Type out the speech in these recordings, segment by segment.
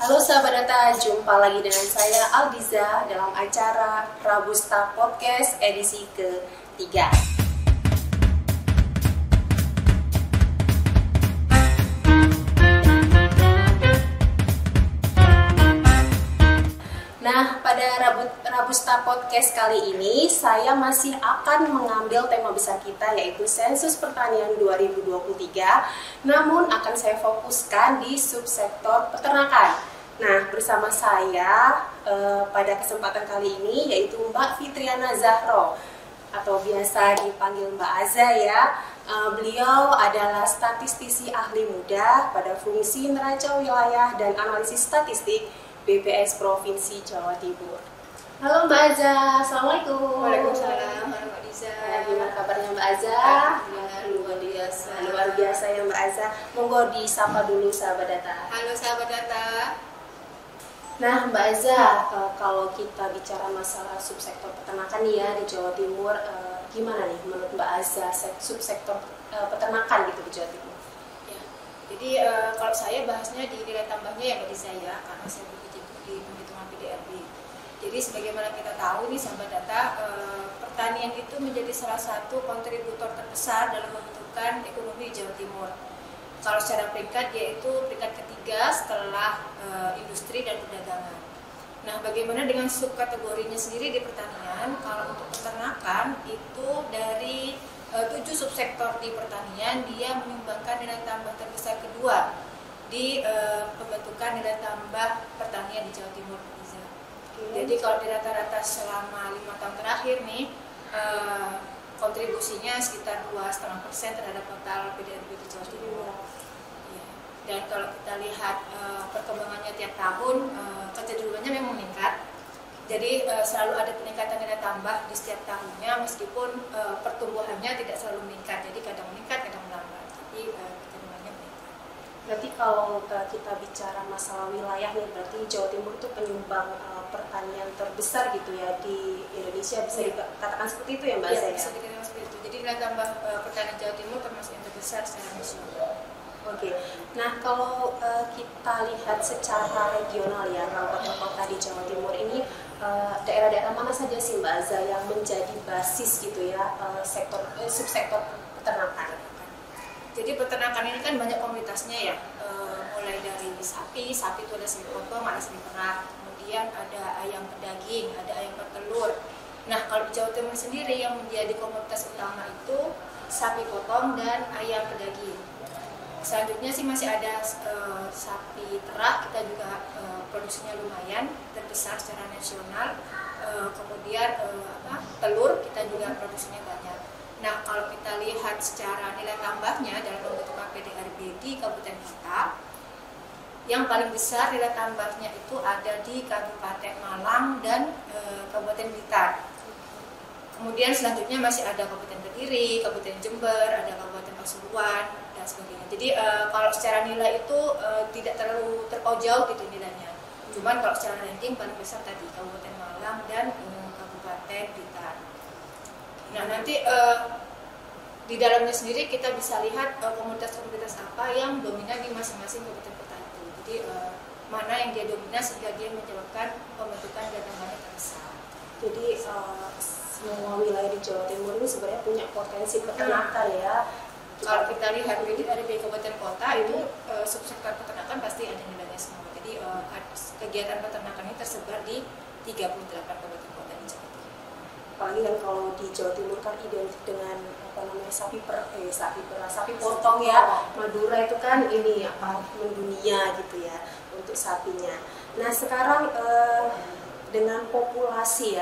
Halo sahabat data, jumpa lagi dengan saya Aldiza dalam acara Rabusta Podcast edisi ketiga. Nah, pada Rabusta Podcast kali ini saya masih akan mengambil tema besar kita yaitu Sensus Pertanian 2023. Namun akan saya fokuskan di subsektor peternakan. Nah, bersama saya pada kesempatan kali ini yaitu Mbak Fitriana Zahro atau biasa dipanggil Mbak Aza ya. Beliau adalah statistisi ahli muda pada fungsi neraca wilayah dan analisis statistik BPS Provinsi Jawa Timur. Halo Mbak Aza, Assalamualaikum. Waalaikumsalam, Mbak Diza. Gimana kabarnya Mbak Aza? Luar biasa. Luar biasa ya Mbak Aza. Monggo disapa dulu sahabat data. Halo sahabat data. Nah Mbak Aza, kalau kita bicara masalah subsektor peternakan ya di Jawa Timur, gimana nih menurut Mbak Aza subsektor peternakan gitu di Jawa Timur? Ya, jadi kalau saya bahasnya di nilai tambahnya ya Mbak Diza ya, karena saya bekerja di penghitungan PDRB. Jadi sebagaimana kita tahu nih sahabat data, pertanian itu menjadi salah satu kontributor terbesar dalam pembentukan ekonomi di Jawa Timur. Kalau secara peringkat yaitu peringkat ketiga setelah industri dan perdagangan. Nah, bagaimana dengan subkategorinya sendiri di pertanian? Kalau untuk peternakan itu dari 7 subsektor di pertanian dia menyumbangkan nilai tambah terbesar kedua di pembentukan nilai tambah pertanian di Jawa Timur. Jadi kalau di rata-rata selama 5 tahun terakhir nih kontribusinya sekitar 2,5% terhadap total PDRB di Jawa Timur. Ya. Dan kalau kita lihat perkembangannya tiap tahun, kecenderungannya memang meningkat. Jadi selalu ada peningkatan nilai tambah di setiap tahunnya, meskipun pertumbuhannya tidak selalu meningkat. Jadi kadang meningkat, kadang melambat. Tapi kecenderungannya meningkat. Berarti kalau kita bicara masalah wilayah nih, berarti Jawa Timur itu penyumbang pertanian terbesar gitu ya di Indonesia, bisa dikatakan seperti itu ya Mbak Aza? Iya, bisa dikatakan seperti itu. Jadi nilai tambah pertanian Jawa Timur termasuk yang terbesar secara nasional. Oke, nah kalau kita lihat secara regional ya, kota-kota di Jawa Timur ini daerah-daerah mana saja sih Mbak Aza yang menjadi basis gitu ya subsektor peternakan? Jadi peternakan ini kan banyak komoditasnya ya, mulai dari sapi itu ada sapi potong, ada sapi perah, kemudian ada ayam pedaging, ada ayam petelur. Nah kalau di Jawa Timur sendiri yang menjadi komoditas utama itu sapi potong dan ayam pedaging. Selanjutnya sih masih ada sapi terah, kita juga produksinya lumayan terbesar secara nasional. Kemudian telur kita juga produksinya banyak. Nah kalau kita lihat secara nilai tambahnya dalam pembentukan PDRB di Kabupaten Kota, yang paling besar nilai tambahnya itu ada di Kabupaten Malang dan Kabupaten Blitar. Kemudian selanjutnya masih ada Kabupaten Kediri, Kabupaten Jember, ada Kabupaten Pasuruan dan sebagainya. Jadi kalau secara nilai itu tidak terlalu terpaut gitu nilainya. Cuman kalau secara ranking paling besar tadi Kabupaten Malang dan Kabupaten Blitar. Nah nanti di dalamnya sendiri kita bisa lihat komunitas-komunitas apa yang dominan di masing-masing kabupaten kota itu. Jadi mana yang dia dominan sehingga dia menyebabkan pembentukan gabungan terbesar. Jadi semua wilayah di Jawa Timur ini sebenarnya punya potensi peternakan ya. Kalau kita lihat di kabupaten kota itu subsektor peternakan pasti ada nilainya semua. Jadi kegiatan peternakan ini tersebar di 38 kabupaten kota di Jawa Timur. Apalagi kan kalau di Jawa Timur kan identik dengan sapi potong ya. Madura itu kan ini mendunia gitu ya untuk sapinya. Nah sekarang dengan populasi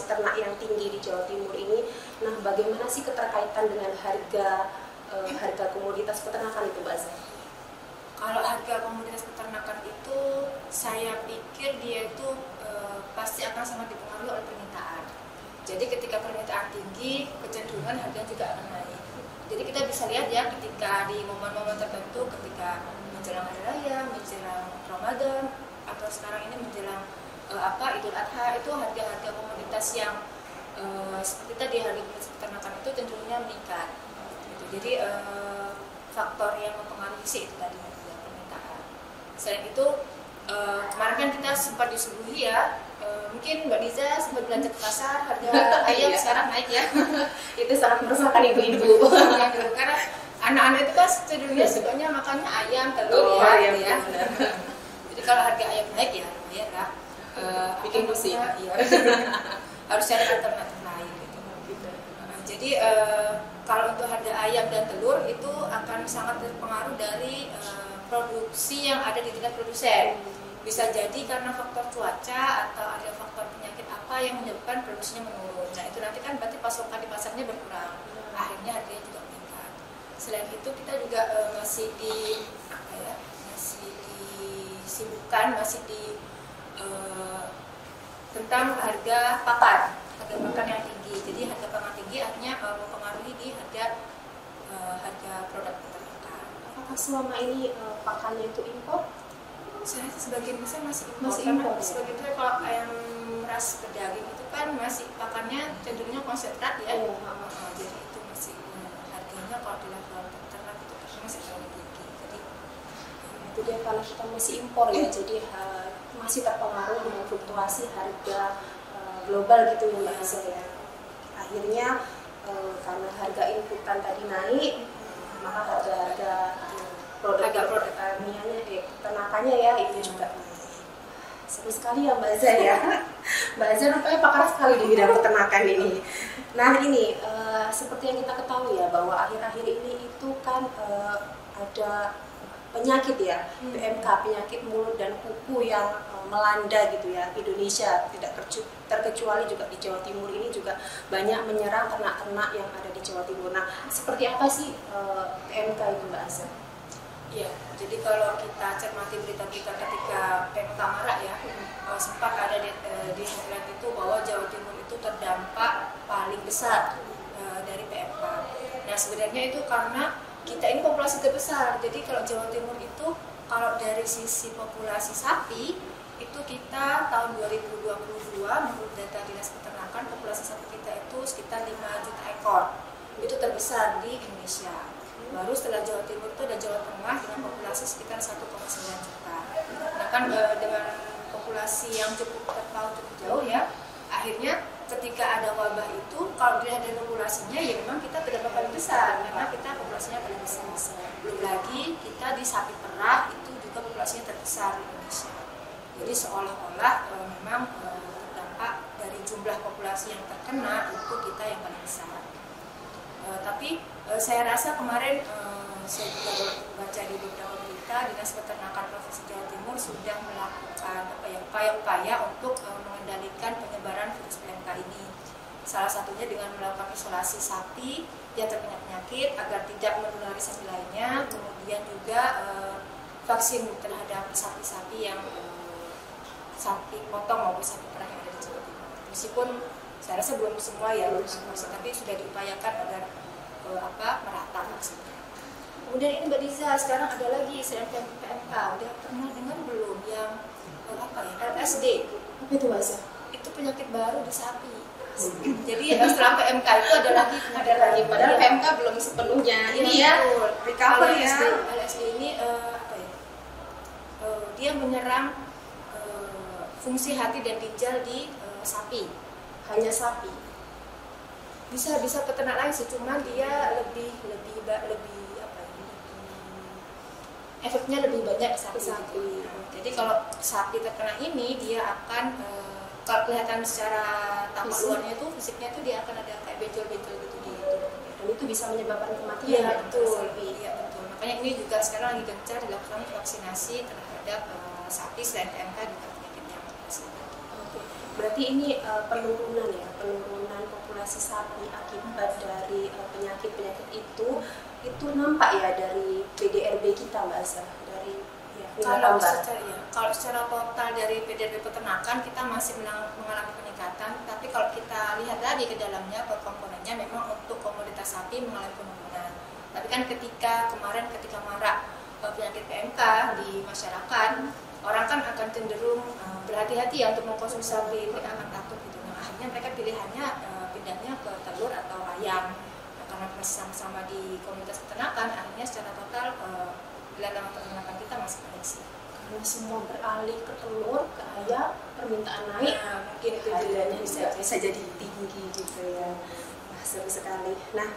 ternak yang tinggi di Jawa Timur ini, nah bagaimana sih keterkaitan dengan harga komoditas peternakan itu Mbak Aza? Kalau harga komoditas peternakan itu saya pikir dia itu pasti akan sangat dipengaruhi oleh permintaan. Jadi ketika permintaan tinggi, kecenderungan harga juga akan naik. Jadi kita bisa lihat ya ketika di momen-momen tertentu, ketika menjelang hari raya, menjelang Ramadan, atau sekarang ini menjelang Idul Adha, itu harga-harga komoditas yang seperti tadi harga komoditas peternakan itu cenderungnya meningkat. Gitu. Jadi faktor yang mempengaruhi sih itu tadi permintaan. Selain itu Kemarin kan kita sempat disuguhi ya, mungkin Mbak Diza sempat belanja ke pasar, harga ayam sekarang naik ya. Itu sangat meresahkan ibu-ibu. Karena anak-anak itu kan cenderungnya sukanya makannya ayam, telur ayam, ya. Jadi kalau harga ayam naik ya lumayan lah. Bikin pusing. Iya. Harus cari alternatif lain gitu. Jadi kalau untuk harga ayam dan telur itu akan sangat terpengaruh dari produksi yang ada di tingkat produsen. Bisa jadi karena faktor cuaca atau ada faktor penyakit apa yang menyebabkan produksinya menurun. Nah itu nanti kan berarti pasokan di pasarnya berkurang, akhirnya harganya juga meningkat. Selain itu kita juga masih disibukkan tentang harga pakan yang tinggi. Jadi harga pakan tinggi akhirnya mempengaruhi di harga produk peternakan. Apakah selama ini pakannya itu impor? Saya sebagian besar masih impor. Sebagian besar kalau ayam ras pedaging itu kan masih pakannya cenderungnya konsentrat ya. Jadi itu masih harganya kalau di level peternak itu masih terlalu tinggi. Jadi itu dia karena kita masih impor ya, jadi masih terpengaruh dengan fluktuasi harga global gitu ya Mbak Iza ya. Akhirnya karena harga inputan tadi naik, maka harga produk peternakannya ya itu juga seru sekali ya Mbak Iza ya. Mbak Iza rupanya pakar sekali di bidang peternakan ini. Nah ini seperti yang kita ketahui ya bahwa akhir-akhir ini itu kan ada penyakit ya, PMK, penyakit mulut dan kuku yang melanda gitu ya Indonesia, tidak terkecuali juga di Jawa Timur ini juga banyak menyerang ternak-ternak yang ada di Jawa Timur. Nah seperti apa sih PMK itu Mbak Azza? Iya, jadi kalau kita cermati berita-berita ketika PMK marak ya, sempat ada di headline itu bahwa Jawa Timur itu terdampak paling besar dari PMK. Nah sebenarnya itu karena kita ini populasi terbesar, jadi kalau Jawa Timur itu kalau dari sisi populasi sapi itu kita tahun 2022 menurut data Dinas Peternakan populasi sapi kita itu sekitar 5 juta ekor, itu terbesar di Indonesia. Baru setelah Jawa Timur itu ada Jawa Tengah dengan populasi sekitar 1,9 juta. Nah kan dengan populasi yang cukup terpaut cukup jauh ya, akhirnya ketika ada wabah itu kalau dilihat dari populasinya ya memang kita terdampak paling besar karena kita populasinya paling besar. Belum lagi kita di sapi perah itu juga populasinya terbesar di Indonesia. Jadi seolah-olah memang terdampak dari jumlah populasi yang terkena itu kita yang paling besar. Tapi saya rasa kemarin saya juga baca di beberapa berita Dinas Peternakan Provinsi Jawa Timur sudah melakukan upaya-upaya untuk mengendalikan penyebaran virus PMK ini. Salah satunya dengan melakukan isolasi sapi yang terkena penyakit agar tidak menulari sapi lainnya, kemudian juga vaksin terhadap sapi-sapi yang sapi potong maupun sapi perah yang ada di Jawa Timur. Meskipun saya rasa belum semua ya, tapi sudah diupayakan agar merata vaksinnya. Kemudian ini Mbak Diza, sekarang ada lagi selain PMK, udah pernah dengar belum yang LSD? Apa itu Mbak Iza? Itu penyakit baru di sapi. Jadi setelah PMK itu ada lagi padahal PMK belum sepenuhnya ini ya recover ya. LSD ini dia menyerang fungsi hati dan ginjal di sapi. Hanya sapi. Bisa peternak lain sih, cuma dia lebih efeknya lebih banyak sapi. Jadi kalau sapi terkena ini dia akan kalau kelihatan secara tampak luarnya itu fisiknya itu dia akan ada kayak benjol-benjol gitu di tubuhnya. Dan itu bisa menyebabkan kematian. Iya betul. Iya betul. Makanya ini juga sekarang lagi gencar dilakukan vaksinasi terhadap sapi selain PMK juga penyakitnya. Oke. Berarti ini penurunan populasi sapi akibat dari penyakit-penyakit itu nampak ya dari PDRB kita Mbak Azza, dari kalau secara total dari PDRB peternakan kita masih mengalami peningkatan, tapi kalau kita lihat lagi ke dalamnya komponennya memang untuk komoditas sapi mengalami penurunan. Tapi kan ketika marak penyakit PMK di masyarakat, orang kan akan cenderung berhati-hati ya untuk mengkonsumsi sapi, mereka akan takut gitu. Nah, akhirnya mereka pilihannya pindahnya ke telur atau ayam. Nah, karena masih sama-sama di komunitas peternakan, akhirnya secara total ladang peternakan kita masih baik sih. karena semua beralih ke telur, ke ayam, permintaan naik, mungkin itu harganya bisa jadi tinggi gitu ya. Wah, seru sekali. Nah,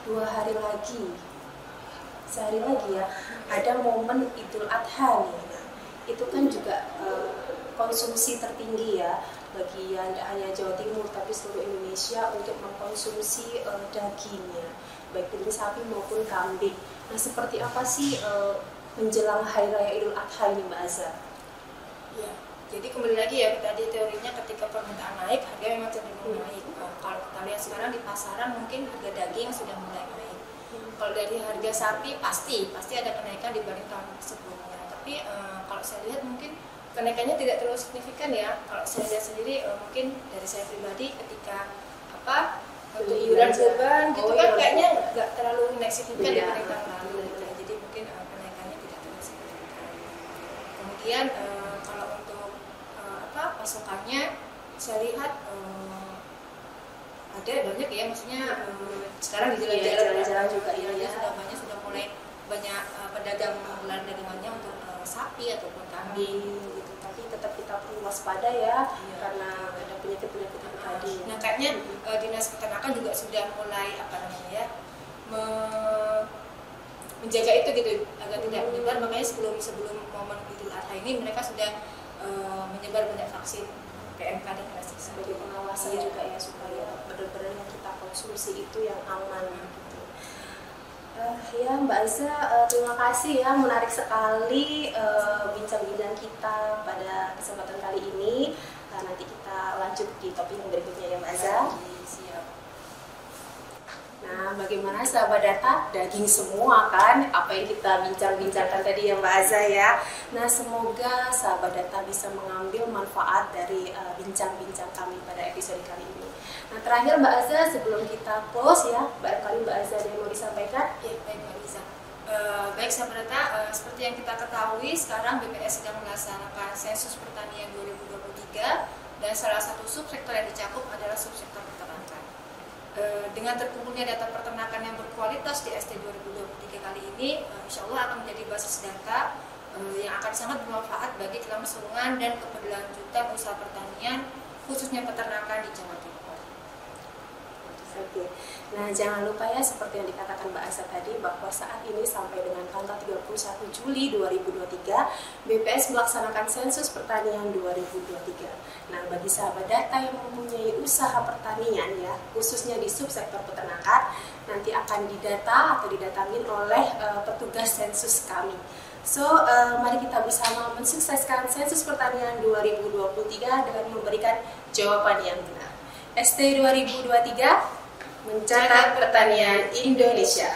2 hari lagi, sehari lagi ya, ada momen Idul Adha nih. Nah, itu kan juga konsumsi tertinggi ya bagi yang hanya Jawa Timur tapi seluruh Indonesia untuk mengkonsumsi dagingnya, baik daging sapi maupun kambing. Nah, seperti apa sih menjelang Hari Raya Idul Adha ini, Mbak Aza? Ya, jadi kembali lagi ya tadi teorinya, ketika permintaan naik, harga memang cenderung naik. Kalau kita lihat sekarang di pasaran mungkin harga daging sudah mulai naik. Kalau dari harga sapi pasti ada kenaikan dibanding tahun sebelumnya. Tapi kalau saya lihat mungkin kenaikannya tidak terlalu signifikan ya. Kalau saya lihat sendiri mungkin dari saya pribadi ketika untuk iuran beban gitu kan kayaknya nggak terlalu naik signifikan dibanding tahun lalu. Jadi mungkin kenaikannya tidak terlalu signifikan. Kemudian kalau untuk pasokannya saya lihat ada banyak ya, maksudnya sekarang di jalan-jalan juga ya sudah mulai banyak pedagang menggelar dagangannya untuk sapi ataupun kambing gitu. Tapi tetap kita perlu waspada ya, karena ada penyakit-penyakit yang tadi. Nah, kayaknya Dinas Peternakan juga sudah mulai menjaga itu gitu agar tidak menyebar. Makanya sebelum momen Idul Adha ini mereka sudah menyebar banyak vaksin PMK dan klasik sebagai pengawasan juga ya, supaya benar-benar yang kita konsumsi itu yang aman gitu. Ya Mbak Aza, terima kasih ya, menarik sekali bincang-bincang kita pada kesempatan kali ini. Nanti kita lanjut di topik yang berikutnya ya Mbak Aza. Siap. Nah, bagaimana sahabat data? Daging semua kan, apa yang kita bincang-bincangkan tadi ya Mbak Aza ya. Nah, semoga sahabat data bisa mengambil manfaat dari bincang-bincang kami pada episode kali ini. Nah, terakhir Mbak Aza, sebelum kita close ya, barangkali Mbak Aza ada yang mau disampaikan? Ya, baik Mbak Liza. Baik sahabat data, seperti yang kita ketahui sekarang BPS sedang melaksanakan sensus pertanian 2023 dan salah satu subsektor yang dicakup adalah subsektor peternakan. Dengan terkumpulnya data peternakan yang berkualitas di ST 2023 kali ini, insya Allah akan menjadi basis data yang akan sangat bermanfaat bagi kelangsungan dan keberlanjutan usaha pertanian, khususnya peternakan di Jawa Timur. Oke. Nah, jangan lupa ya, seperti yang dikatakan Mbak Aza tadi, bahwa saat ini sampai dengan tanggal 31 Juli 2023 BPS melaksanakan sensus pertanian 2023. Nah, bagi sahabat data yang mempunyai usaha pertanian ya, khususnya di subsektor peternakan, nanti akan didata atau didatangin oleh petugas sensus kami. So, mari kita bersama mensukseskan sensus pertanian 2023 dengan memberikan jawaban yang benar. ST 2023 mencatat pertanian Indonesia.